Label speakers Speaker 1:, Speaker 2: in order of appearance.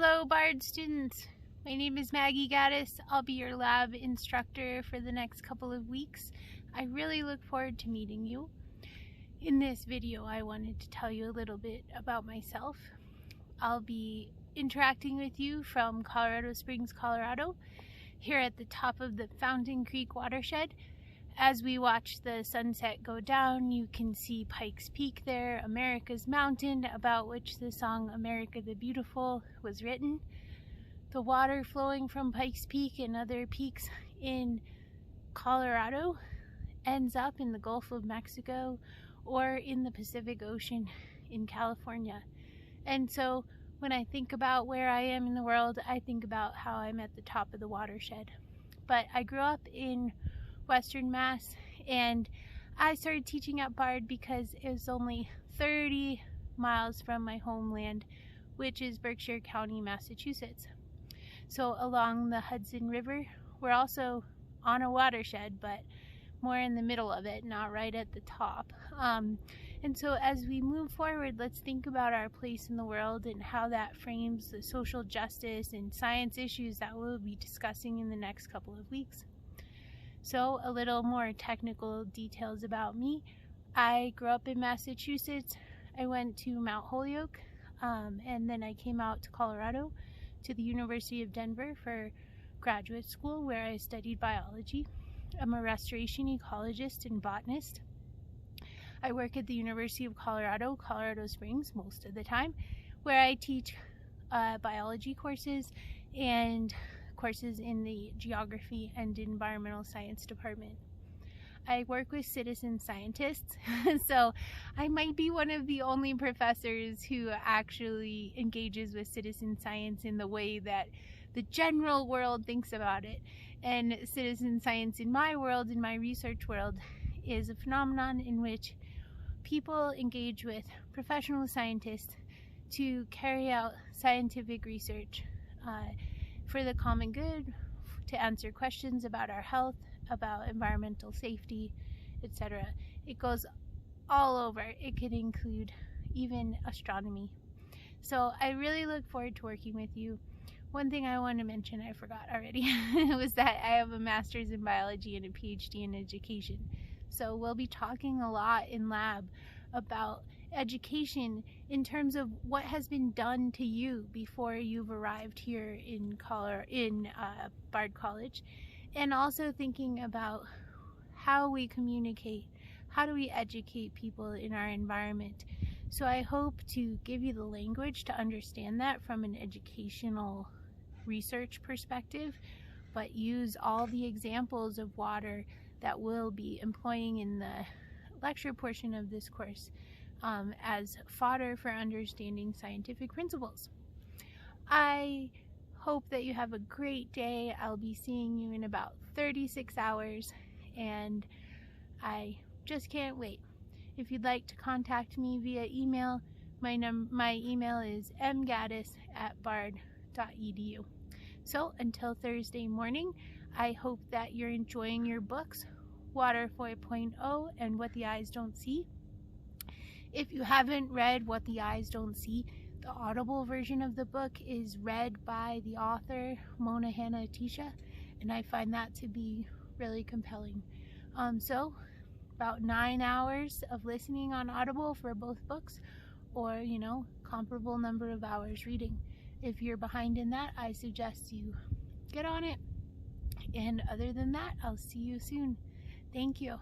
Speaker 1: Hello Bard students, my name is Maggie Gaddis. I'll be your lab instructor for the next couple of weeks. I really look forward to meeting you. In this video I wanted to tell you a little bit about myself. I'll be interacting with you from Colorado Springs, Colorado, here at the top of the Fountain Creek watershed. As we watch the sunset go down, you can see Pikes Peak there, America's mountain, about which the song America the Beautiful was written. The water flowing from Pikes Peak and other peaks in Colorado ends up in the Gulf of Mexico or in the Pacific Ocean in California. And so when I think about where I am in the world, I think about how I'm at the top of the watershed. But I grew up in Western Mass, and I started teaching at Bard because it was only 30 miles from my homeland, which is Berkshire County, Massachusetts. So along the Hudson River, we're also on a watershed, but more in the middle of it, not right at the top. And so as we move forward, let's think about our place in the world and how that frames the social justice and science issues that we'll be discussing in the next couple of weeks. So a little more technical details about me. I grew up in Massachusetts. I went to Mount Holyoke, and then I came out to Colorado to the University of Denver for graduate school, where I studied biology. I'm a restoration ecologist and botanist. I work at the University of Colorado, Colorado Springs most of the time, where I teach biology courses and courses in the geography and environmental science department. I work with citizen scientists, so I might be one of the only professors who actually engages with citizen science in the way that the general world thinks about it. And citizen science in my world, in my research world, is a phenomenon in which people engage with professional scientists to carry out scientific research for the common good, to answer questions about our health, about environmental safety, etc. It goes all over. It could include even astronomy. So I really look forward to working with you. One thing I want to mention, I forgot already, was that I have a master's in biology and a PhD in education. So we'll be talking a lot in lab about education in terms of what has been done to you before you've arrived here in Bard College, and also thinking about how we communicate, how do we educate people in our environment. So I hope to give you the language to understand that from an educational research perspective, but use all the examples of water that we'll be employing in the lecture portion of this course as fodder for understanding scientific principles. I hope that you have a great day. I'll be seeing you in about 36 hours, and I just can't wait. If you'd like to contact me via email, my email is mgaddis@bard.edu. So until Thursday morning, I hope that you're enjoying your books, Water 4.0 and What the Eyes Don't See. If you haven't read What the Eyes Don't See, the audible version of the book is read by the author, Mona Hanna-Attisha, and I find that to be really compelling. So about 9 hours of listening on Audible for both books, or comparable number of hours reading. If you're behind in that, I suggest you get on it. And other than that, I'll see you soon. Thank you.